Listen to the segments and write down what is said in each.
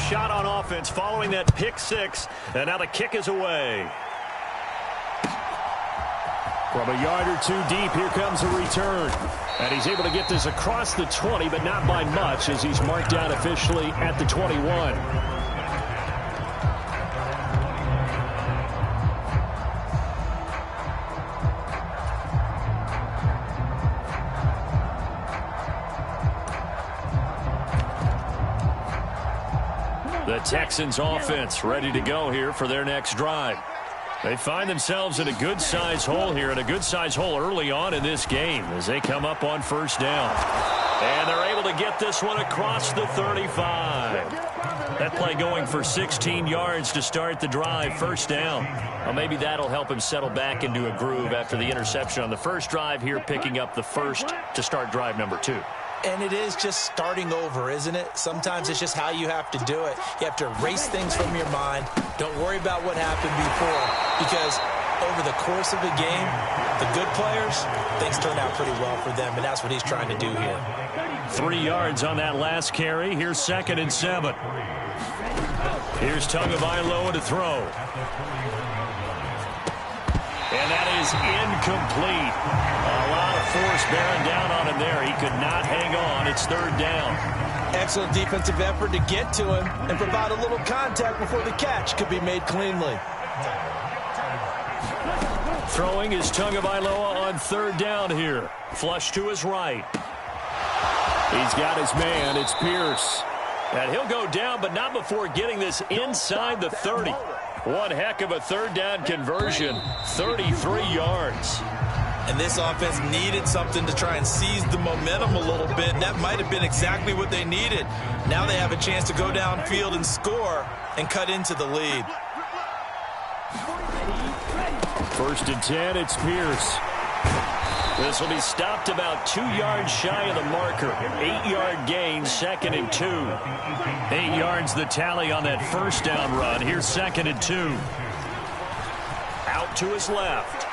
shot on offense following that pick six, and now the kick is away. From a yard or two deep, here comes a return. And he's able to get this across the 20, but not by much, as he's marked down officially at the 21. The Texans offense ready to go here for their next drive. They find themselves in a good-sized hole here, and a good-sized hole early on in this game as they come up on first down. And they're able to get this one across the 35. That play going for 16 yards to start the drive, first down. Well, maybe that'll help him settle back into a groove after the interception on the first drive here, picking up the first to start drive number 2. And it is just starting over, isn't it? Sometimes it's just how you have to do it. You have to erase things from your mind. Don't worry about what happened before, because over the course of the game, the good players, things turn out pretty well for them, and that's what he's trying to do here. 3 yards on that last carry. Here's 2nd and 7. Here's Tagovailoa to throw. And that is incomplete. A lot of force bearing down on him there. He could not hang on. It's 3rd down. Excellent defensive effort to get to him and provide a little contact before the catch could be made cleanly. Throwing is Tagovailoa on 3rd down here. Flush to his right. He's got his man. It's Pierce. And he'll go down, but not before getting this inside the 30. One heck of a 3rd down conversion, 33 yards. And this offense needed something to try and seize the momentum a little bit, and that might have been exactly what they needed. Now they have a chance to go downfield and score and cut into the lead. 1st and 10, it's Pierce. This will be stopped about 2 yards shy of the marker. 8-yard gain, 2nd and 2. 8 yards the tally on that first down run. Here's 2nd and 2. Out to his left.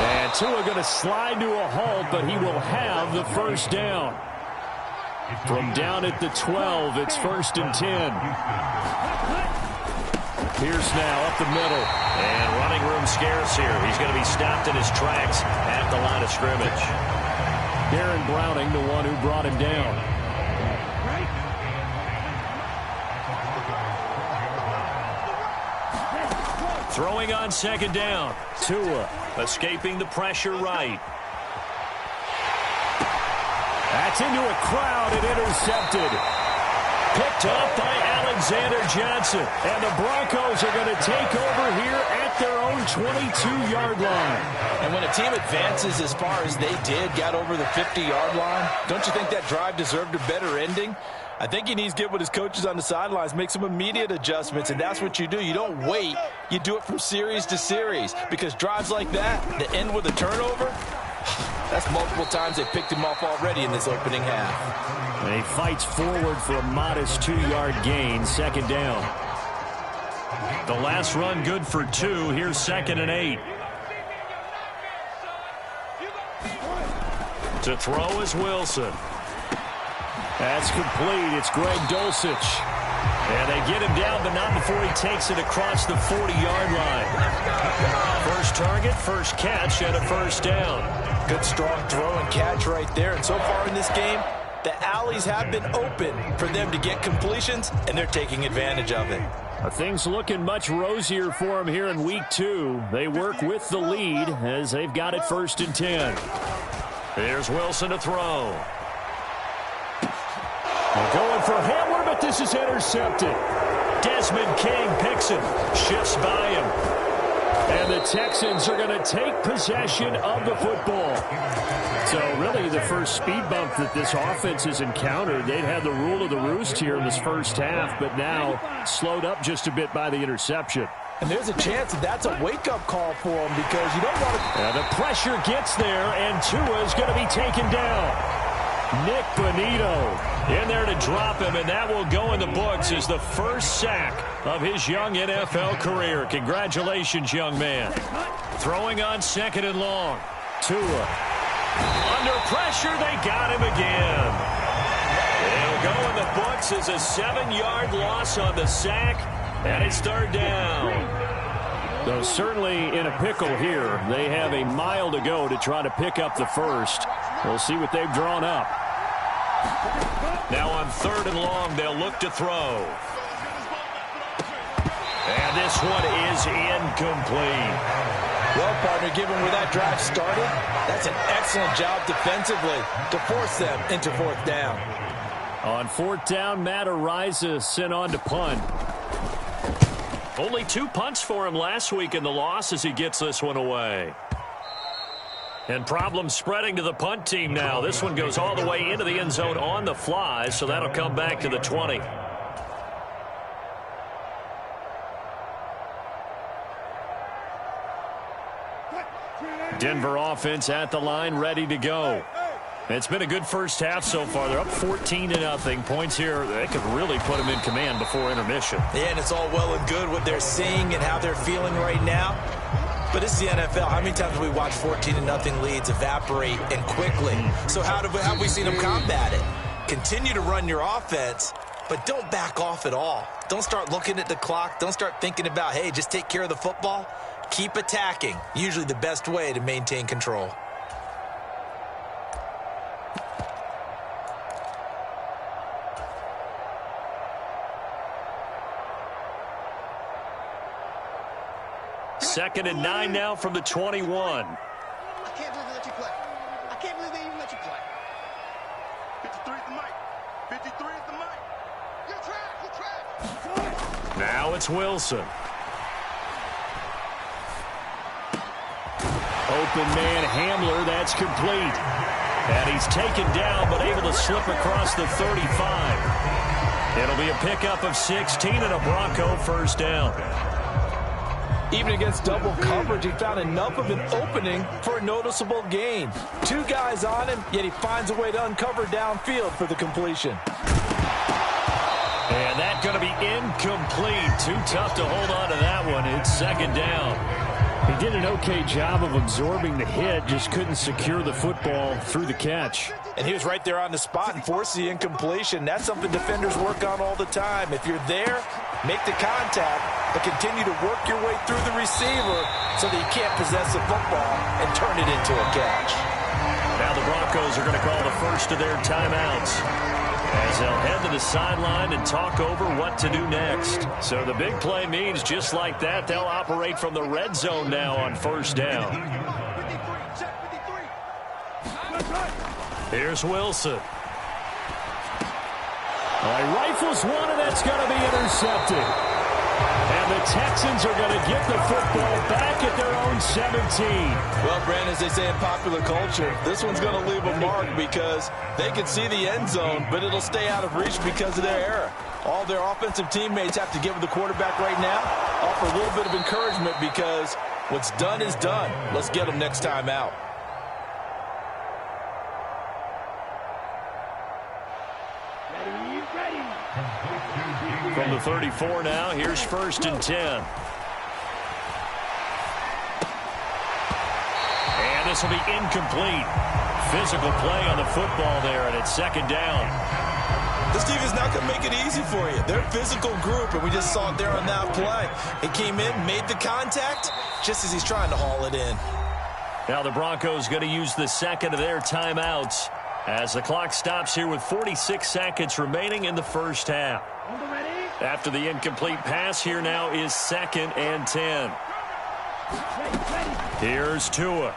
And Tua going to slide to a halt, but he will have the first down. From down at the 12, it's 1st and 10. Pierce now up the middle. And running room scarce here. He's going to be stopped in his tracks at the line of scrimmage. Darren Browning, the one who brought him down. Throwing on 2nd down. Tua escaping the pressure right. That's into a crowd and intercepted. Picked up by Alexander Johnson. And the Broncos are going to take over here at their own 22-yard line. And when a team advances as far as they did, got over the 50-yard line, don't you think that drive deserved a better ending? I think he needs to get with his coaches on the sidelines, make some immediate adjustments, and that's what you do. You don't wait. You do it from series to series, because drives like that, that end with a turnover, that's multiple times they picked him off already in this opening half. And he fights forward for a modest 2-yard gain, 2nd down. The last run good for 2. Here's 2nd and 8. To throw is Wilson. That's complete. It's Greg Dulcich. And they get him down, but not before he takes it across the 40-yard line. First target, first catch, and a first down. Good strong throw and catch right there. And so far in this game, the alleys have been open for them to get completions, and they're taking advantage of it. Things looking much rosier for them here in week 2. They work with the lead as they've got it 1st and 10. Here's Wilson to throw. They're going for Hamler, but this is intercepted. Desmond King picks him, shifts by him. And the Texans are going to take possession of the football. So really the first speed bump that this offense has encountered. They'd had the rule of the roost here in this first half, but now slowed up just a bit by the interception. And there's a chance that that's a wake-up call for them, because you don't want to... And the pressure gets there, and Tua's going to be taken down. Nick Bonito in there to drop him, and that will go in the books as the first sack of his young NFL career. Congratulations, young man. Throwing on 2nd and long. Tua. Under pressure, they got him again. They'll go in the books as a 7-yard loss on the sack, and it's third down. So certainly in a pickle here. They have a mile to go to try to pick up the first. We'll see what they've drawn up. Now on 3rd and long, they'll look to throw. And this one is incomplete. Well, partner, given where that drive started, that's an excellent job defensively to force them into 4th down. On 4th down, Matt Ariza sent on to punt. Only 2 punts for him last week in the loss as he gets this one away. And problems spreading to the punt team now. This one goes all the way into the end zone on the fly, so that'll come back to the 20. Denver offense at the line, ready to go. It's been a good first half so far. They're up 14-0. Points here, they could really put them in command before intermission. Yeah, and it's all well and good what they're seeing and how they're feeling right now. But this is the NFL. How many times have we watched 14-0 leads evaporate and quickly? So how have we seen them combat it? Continue to run your offense, but don't back off at all. Don't start looking at the clock. Don't start thinking about, hey, just take care of the football. Keep attacking. Usually the best way to maintain control. Second and 9 now from the 21. I can't believe they let you play. I can't believe they even let you play. 53 is the mic. 53 is the mic. You're trash. You're trash. Now it's Wilson. Open man Hamler, that's complete. And he's taken down, but able to slip across the 35. It'll be a pickup of 16 and a Bronco first down. Even against double coverage, he found enough of an opening for a noticeable gain. 2 guys on him, yet he finds a way to uncover downfield for the completion. And that's going to be incomplete. Too tough to hold on to that one. It's second down. He did an okay job of absorbing the hit, just couldn't secure the football through the catch. And he was right there on the spot and forced the incompletion. That's something defenders work on all the time. If you're there, make the contact, but continue to work your way through the receiver so that you can't possess the football and turn it into a catch. Now the Broncos are going to call the first of their timeouts as they'll head to the sideline and talk over what to do next. So the big play means just like that, they'll operate from the red zone now on first down. Here's Wilson. Rifles one, and that's going to be intercepted. And the Texans are going to get the football back at their own 17. Well, Brandon, as they say in popular culture, this one's going to leave a mark because they can see the end zone, but it'll stay out of reach because of their error. All their offensive teammates have to give the quarterback right now, offer a little bit of encouragement because what's done is done. Let's get them next time out. From the 34 now, here's first and 10. And this will be incomplete. Physical play on the football there, and it's second down. This defense is not going to make it easy for you. They're a physical group, and we just saw it there on that play. He came in, made the contact, just as he's trying to haul it in. Now the Broncos going to use the second of their timeouts as the clock stops here with 46 seconds remaining in the first half. After the incomplete pass, here now is second and 10. Here's Tua.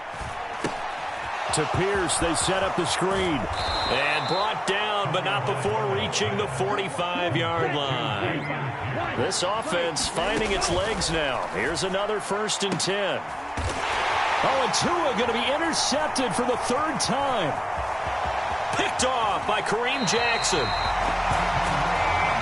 To Pierce, they set up the screen. And brought down, but not before reaching the 45-yard line. This offense finding its legs now. Here's another first and 10. Oh, and Tua going to be intercepted for the 3rd time. Picked off by Kareem Jackson.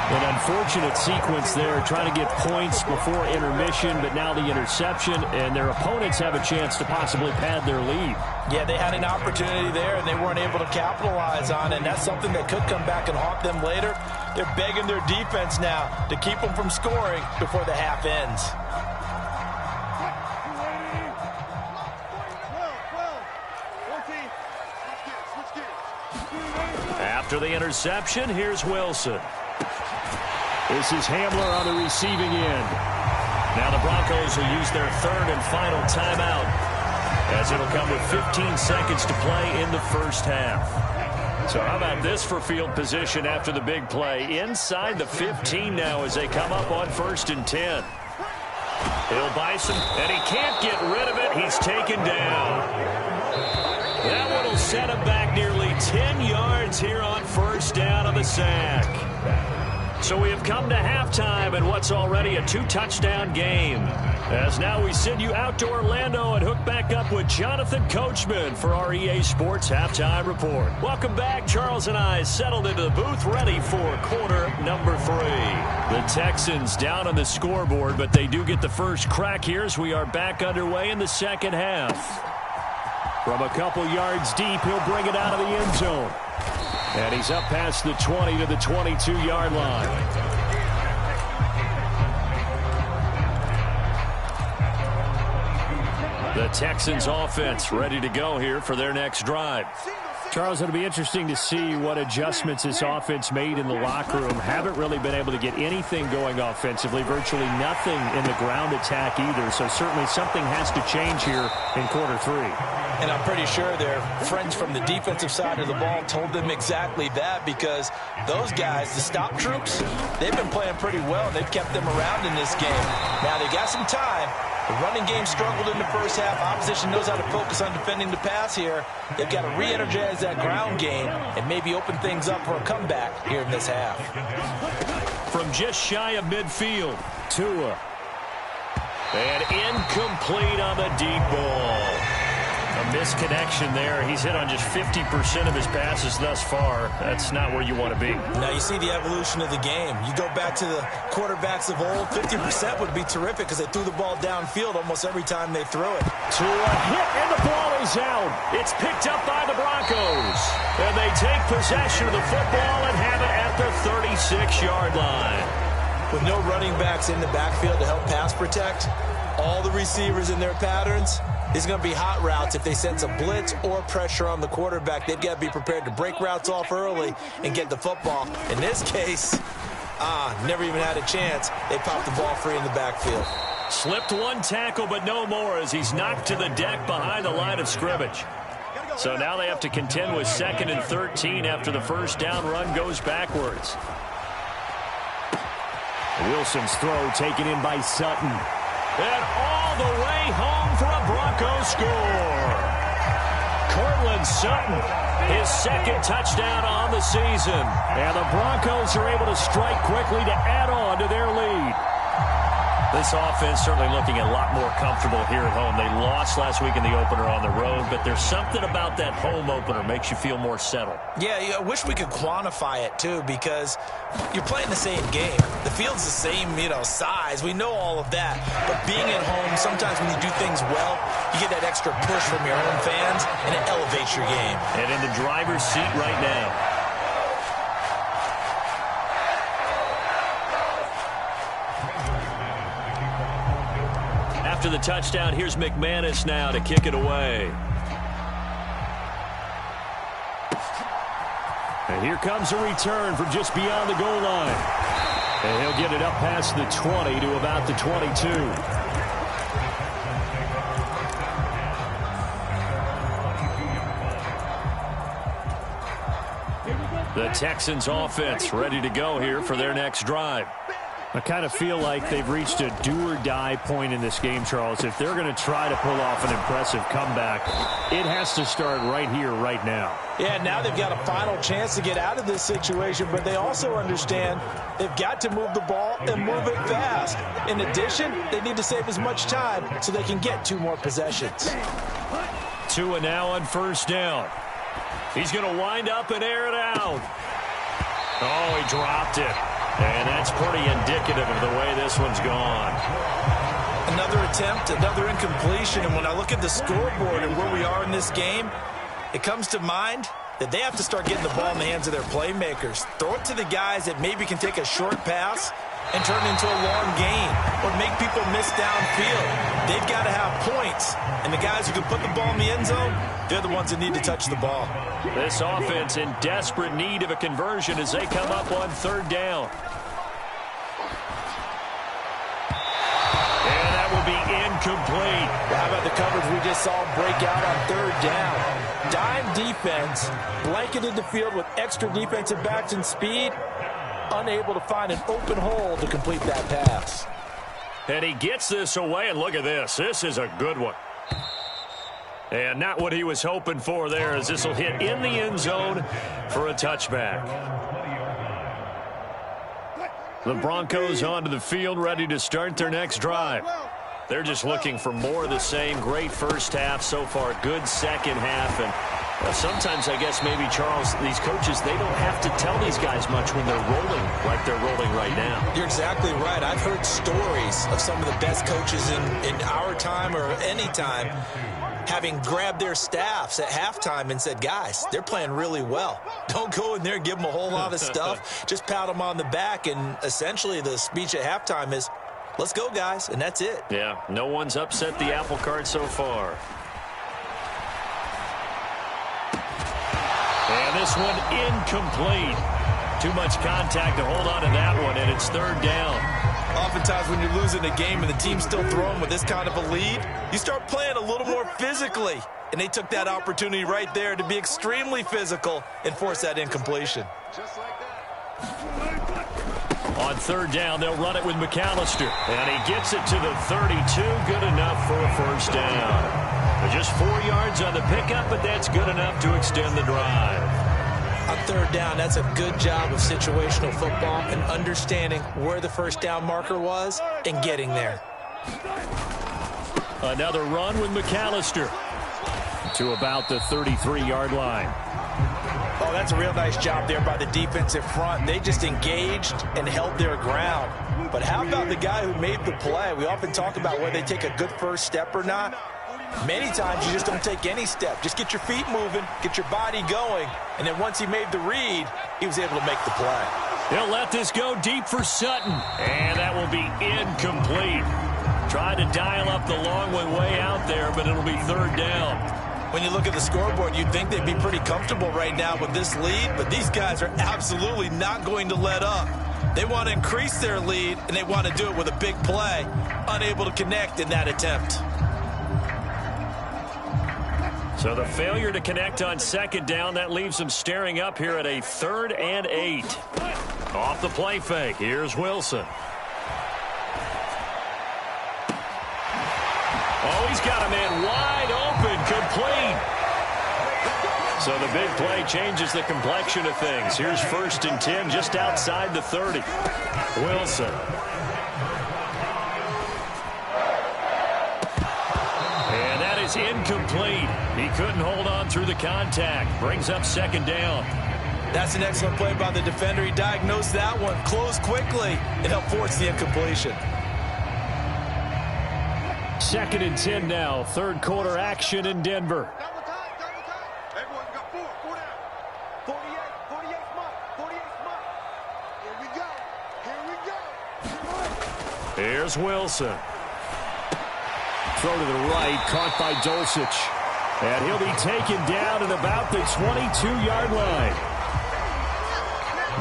An unfortunate sequence there, trying to get points before intermission, but now the interception, and their opponents have a chance to possibly pad their lead. Yeah, they had an opportunity there, and they weren't able to capitalize on it, and that's something that could come back and haunt them later. They're begging their defense now to keep them from scoring before the half ends. After the interception, here's Wilson. This is Hamler on the receiving end. Now the Broncos will use their third and final timeout, as it'll come with 15 seconds to play in the first half. So how about this for field position after the big play? Inside the 15 now as they come up on 1st and 10. He'll Bison, and he can't get rid of it. He's taken down. That one will set him back nearly 10 yards here on 1st down of the sack. So we have come to halftime in what's already a 2-touchdown game. As now we send you out to Orlando and hook back up with Jonathan Coachman for our EA Sports Halftime Report. Welcome back. Charles and I settled into the booth ready for quarter number 3. The Texans down on the scoreboard, but they do get the first crack here as we are back underway in the second half. From a couple yards deep, he'll bring it out of the end zone. And he's up past the 20 to the 22-yard line. The Texans offense ready to go here for their next drive. Charles, it'll be interesting to see what adjustments this offense made in the locker room. Haven't really been able to get anything going offensively, virtually nothing in the ground attack either. So certainly something has to change here in quarter 3. And I'm pretty sure their friends from the defensive side of the ball told them exactly that, because those guys, the stop troops, they've been playing pretty well. They've kept them around in this game. Now they got some time. The running game struggled in the first half. Opposition knows how to focus on defending the pass here. They've got to re-energize that ground game and maybe open things up for a comeback here in this half. From just shy of midfield, Tua. And incomplete on the deep ball. A misconnection there. He's hit on just 50% of his passes thus far. That's not where you want to be. Now you see the evolution of the game. You go back to the quarterbacks of old, 50% would be terrific because they threw the ball downfield almost every time they threw it. To a hit, and the ball is out. It's picked up by the Broncos. And they take possession of the football and have it at the 36-yard line. With no running backs in the backfield to help pass protect, all the receivers in their patterns, it's going to be hot routes. If they sense a blitz or pressure on the quarterback, they've got to be prepared to break routes off early and get the football. In this case, never even had a chance. They popped the ball free in the backfield. Slipped one tackle, but no more as he's knocked to the deck behind the line of scrimmage. So now they have to contend with 2nd and 13 after the first down run goes backwards. Wilson's throw taken in by Sutton. And all the way home for a Broncos score. Cortland Sutton, his 2nd touchdown on the season. And the Broncos are able to strike quickly to add on to their lead. This offense certainly looking a lot more comfortable here at home. They lost last week in the opener on the road, but there's something about that home opener makes you feel more settled. Yeah, I wish we could quantify it, too, because you're playing the same game. The field's the same, size. We know all of that. But being at home, sometimes when you do things well, you get that extra push from your own fans, and it elevates your game. And in the driver's seat right now. After the touchdown, here's McManus now to kick it away. And here comes a return from just beyond the goal line. And he'll get it up past the 20 to about the 22. The Texans offense ready to go here for their next drive. I kind of feel like they've reached a do-or-die point in this game, Charles. If they're going to try to pull off an impressive comeback, it has to start right here, right now. Yeah, now they've got a final chance to get out of this situation, but they also understand they've got to move the ball and move it fast. In addition, they need to save as much time so they can get 2 more possessions. Tua now on 1st down. He's going to wind up and air it out. Oh, he dropped it. And that's pretty indicative of the way this one's gone. Another attempt, another incompletion. And when I look at the scoreboard and where we are in this game, it comes to mind that they have to start getting the ball in the hands of their playmakers. Throw it to the guys that maybe can take a short pass and turn it into a long gain or make people miss downfield. They've got to have points. And the guys who can put the ball in the end zone, they're the ones that need to touch the ball. This offense in desperate need of a conversion as they come up on third down. And that will be incomplete. Well, how about the coverage we just saw break out on third down? Dime defense, blanketed the field with extra defensive backs and speed, unable to find an open hole to complete that pass. And he gets this away, and look at this. This is a good one. And not what he was hoping for there, as this will hit in the end zone for a touchback. The Broncos onto the field, ready to start their next drive. They're just looking for more of the same. Great first half so far, good second half, and sometimes, I guess, maybe, Charles, these coaches, they don't have to tell these guys much when they're rolling like they're rolling right now. You're exactly right. I've heard stories of some of the best coaches in our time or any time having grabbed their staffs at halftime and said, guys, they're playing really well. Don't go in there and give them a whole lot of stuff. Just pat them on the back, and essentially the speech at halftime is, let's go, guys, and that's it. Yeah, no one's upset the apple cart so far. And this one incomplete. Too much contact to hold on to that one, and it's third down. Oftentimes when you're losing a game and the team's still throwing with this kind of a lead, you start playing a little more physically. And they took that opportunity right there to be extremely physical and force that incompletion. Just like that. On third down, they'll run it with McAllister. And he gets it to the 32. Good enough for a first down. Just 4 yards on the pickup, but that's good enough to extend the drive. On third down, that's a good job of situational football and understanding where the first down marker was and getting there. Another run with McAllister to about the 33-yard line. Oh, that's a real nice job there by the defensive front. They just engaged and held their ground. But how about the guy who made the play? We often talk about whether they take a good first step or not. Many times you just don't take any step. Just get your feet moving, get your body going, and then once he made the read, he was able to make the play. He'll let this go deep for Sutton, and that will be incomplete. Tried to dial up the long one way out there, but it'll be third down. When you look at the scoreboard, you'd think they'd be pretty comfortable right now with this lead, but these guys are absolutely not going to let up. They want to increase their lead, and they want to do it with a big play, unable to connect in that attempt. So the failure to connect on second down, that leaves them staring up here at a 3rd and 8. Off the play fake, here's Wilson. Oh, he's got a man wide open, complete. So the big play changes the complexion of things. Here's 1st and 10 just outside the 30. Wilson. And that is incomplete. He couldn't hold on through the contact. Brings up 2nd down. That's an excellent play by the defender. He diagnosed that one, closed quickly, and helped force the incompletion. 2nd and 10 now. 3rd quarter action in Denver. Double time, double time. Everyone's got 4 down. 48 mark, 48 mark. Here we go, here we go. Here's Wilson. Throw to the right, caught by Dulcich. And he'll be taken down at about the 22-yard line.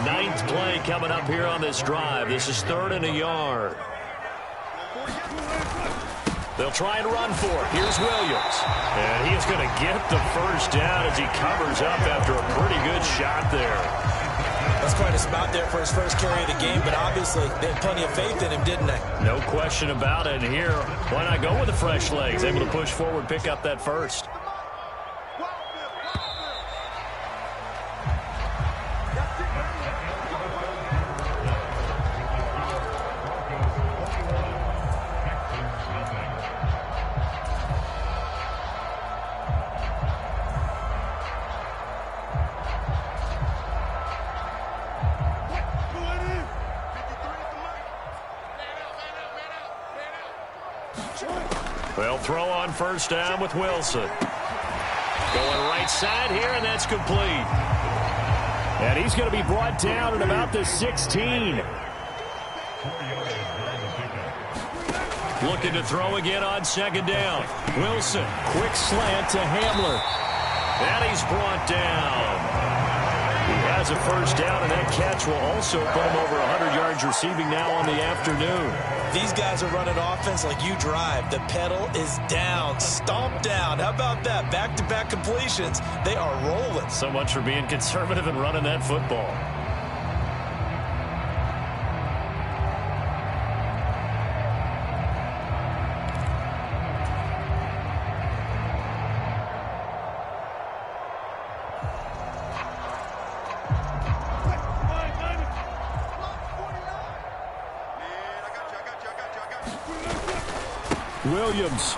9th play coming up here on this drive. This is 3rd and a yard. They'll try and run for it. Here's Williams. And he is going to get the first down as he covers up after a pretty good shot there. That's quite a spot there for his first carry of the game, but obviously they had plenty of faith in him, didn't they? No question about it. And here, why not go with the fresh legs? Able to push forward, pick up that first. They'll throw on first down with Wilson. Going right side here, and that's complete. And he's going to be brought down at about the 16. Looking to throw again on second down. Wilson, quick slant to Hamler. And he's brought down. He has a first down, and that catch will also put him over 100 yards receiving now on the afternoon. These guys are running offense like you drive. The pedal is down, stomp down. How about that? Back-to-back completions. They are rolling. So much for being conservative and running that football. Williams.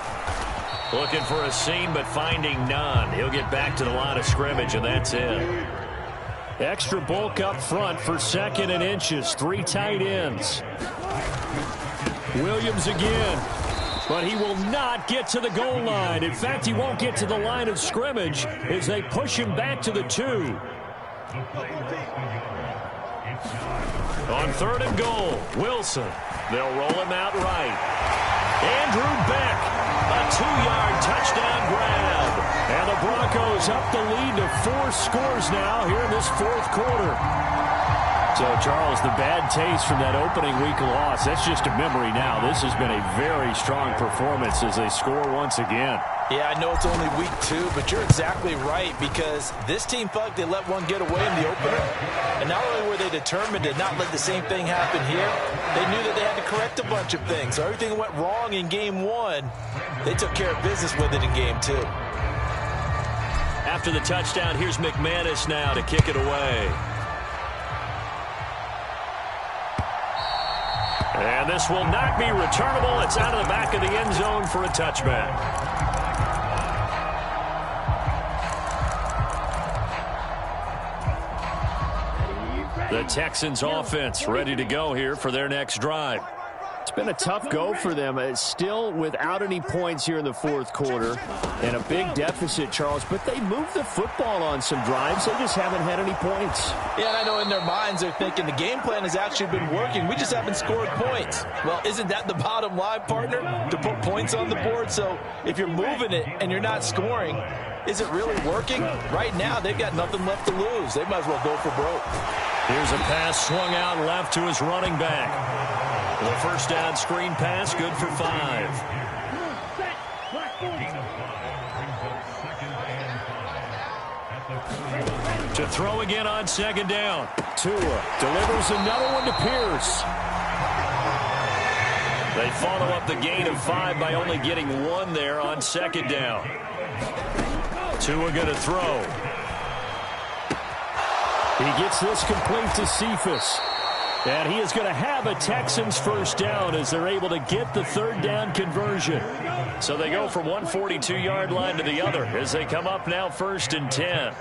Looking for a seam, but finding none. He'll get back to the line of scrimmage, and that's it. Extra bulk up front for 2nd and inches. 3 tight ends. Williams again. But he will not get to the goal line. In fact, he won't get to the line of scrimmage as they push him back to the 2. On 3rd and goal, Wilson. They'll roll him out right. Andrew Beck, a 2-yard touchdown grab. And the Broncos up the lead to 4 scores now here in this 4th quarter. So, Charles, the bad taste from that opening week loss, that's just a memory now. This has been a very strong performance as they score once again. Yeah, I know it's only week 2, but you're exactly right, because this team felt like they let one get away in the opener. And not only were they determined to not let the same thing happen here, they knew that they had to correct a bunch of things. So everything that went wrong in game 1, they took care of business with it in game 2. After the touchdown, here's McManus now to kick it away. And this will not be returnable. It's out of the back of the end zone for a touchback. The Texans offense ready to go here for their next drive. It's been a tough go for them. It's still without any points here in the 4th quarter and a big deficit, Charles. But they moved the football on some drives. They just haven't had any points. Yeah, and I know in their minds they're thinking the game plan has actually been working. We just haven't scored points. Well, isn't that the bottom line, partner? To put points on the board? So if you're moving it and you're not scoring, is it really working? Right now, they've got nothing left to lose. They might as well go for broke. Here's a pass swung out left to his running back. The first down screen pass, good for 5. To throw again on 2nd down. Tua delivers another one to Pierce. They follow up the gain of 5 by only getting 1 there on 2nd down. Tua going to throw. He gets this complete to Cephas. And he is going to have a Texans first down as they're able to get the 3rd down conversion. So they go from one 42-yard line to the other as they come up now 1st and 10.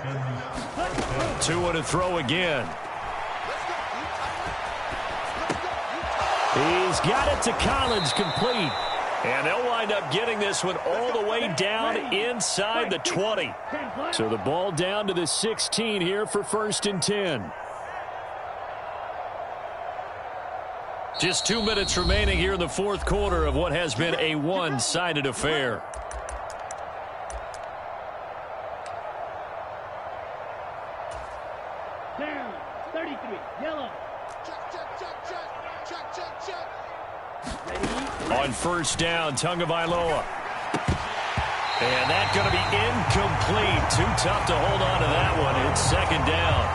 Tua to throw again. He's got it to Collins, complete. And they'll wind up getting this one all the way down inside the 20. So the ball down to the 16 here for 1st and 10. Just 2 minutes remaining here in the 4th quarter of what has been a one-sided affair. Down, 33, yellow. On 1st down, Tagovailoa. And that's going to be incomplete. Too tough to hold on to that one. It's 2nd down.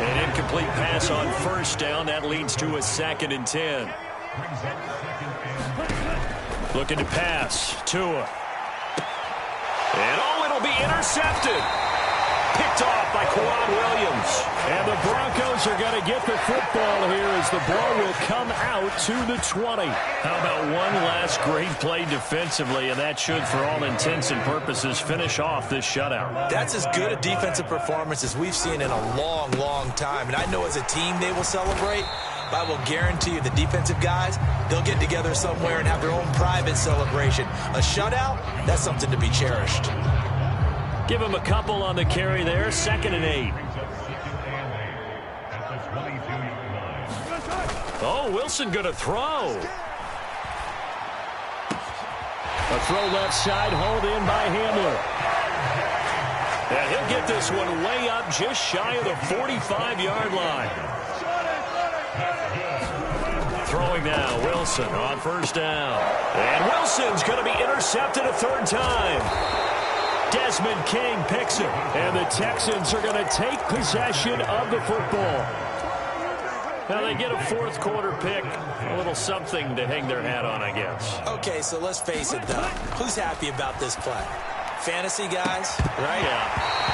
An incomplete pass on 1st down. That leads to a 2nd and 10. Looking to pass. Tua. And it'll be intercepted. Picked off by Kwan Williams. And the Broncos are going to get the football here as the ball will come out to the 20. How about one last great play defensively, and that should, for all intents and purposes, finish off this shutout. That's as good a defensive performance as we've seen in a long, long time. And I know as a team they will celebrate, but I will guarantee you the defensive guys, they'll get together somewhere and have their own private celebration. A shutout, that's something to be cherished. Give him a couple on the carry there. 2nd and 8. Oh, Wilson going to throw. A throw left side, hauled in by Hamler. And he'll get this one way up just shy of the 45-yard line. Throwing now, Wilson on 1st down. And Wilson's going to be intercepted a 3rd time. Desmond King picks it. And the Texans are going to take possession of the football. Now they get a 4th quarter pick. A little something to hang their hat on, I guess. Okay, so let's face it, though. Who's happy about this play? Fantasy guys, right? Yeah.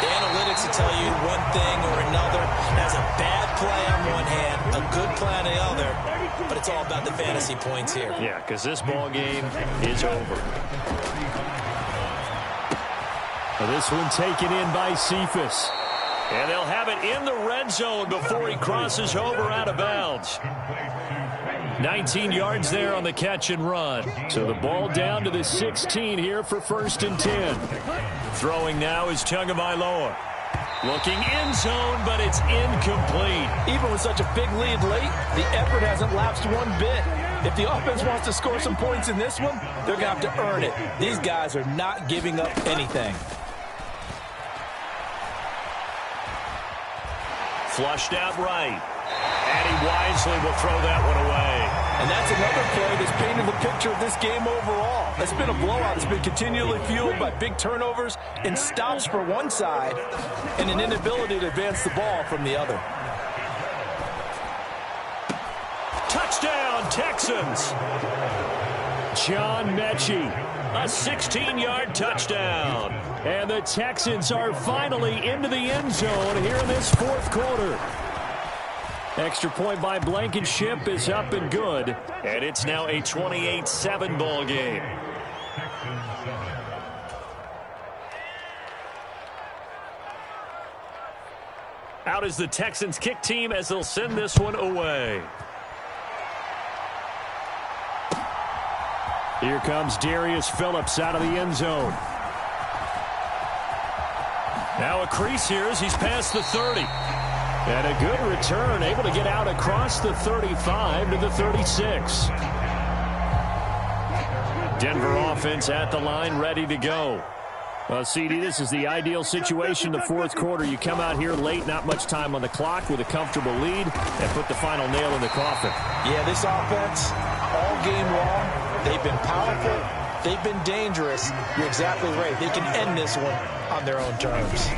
The analytics will tell you one thing or another. As a bad play on one hand, a good play on the other. But it's all about the fantasy points here. Yeah, because this ball game is over. Well, this one taken in by Cephas. And they'll have it in the red zone before he crosses over out of bounds. 19 yards there on the catch and run. So the ball down to the 16 here for 1st and 10. Throwing now is Tagovailoa. Looking end zone, but it's incomplete. Even with such a big lead late, the effort hasn't lapsed one bit. If the offense wants to score some points in this one, they're going to have to earn it. These guys are not giving up anything. Flushed out right. And he wisely will throw that one away. And that's another play that's painted the picture of this game overall. It's been a blowout. It's been continually fueled by big turnovers and stops for one side and an inability to advance the ball from the other. Touchdown, Texans. John Mechie. A 16-yard touchdown. And the Texans are finally into the end zone here in this 4th quarter. Extra point by Blankenship is up and good. And it's now a 28-7 ball game. Out is the Texans kick team as they'll send this one away. Here comes Darius Phillips out of the end zone. Now a crease here as he's past the 30. And a good return, able to get out across the 35 to the 36. Denver offense at the line, ready to go. Well, CD, this is the ideal situation, the 4th quarter. You come out here late, not much time on the clock, with a comfortable lead, and put the final nail in the coffin. Yeah, this offense, all game long, they've been powerful, they've been dangerous. You're exactly right. They can end this one on their own terms.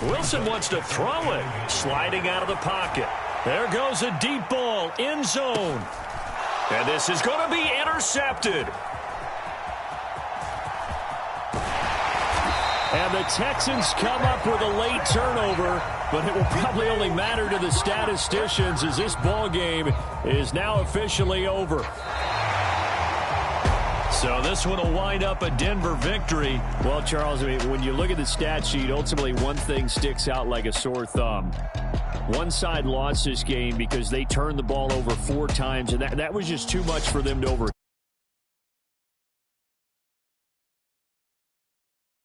Wilson wants to throw it. Sliding out of the pocket. There goes a deep ball, end zone. And this is going to be intercepted. And the Texans come up with a late turnover, but it will probably only matter to the statisticians as this ball game is now officially over. So this one will wind up a Denver victory. Well, Charles, I mean, when you look at the stat sheet, ultimately one thing sticks out like a sore thumb. One side lost this game because they turned the ball over 4 times, and that was just too much for them to overcome.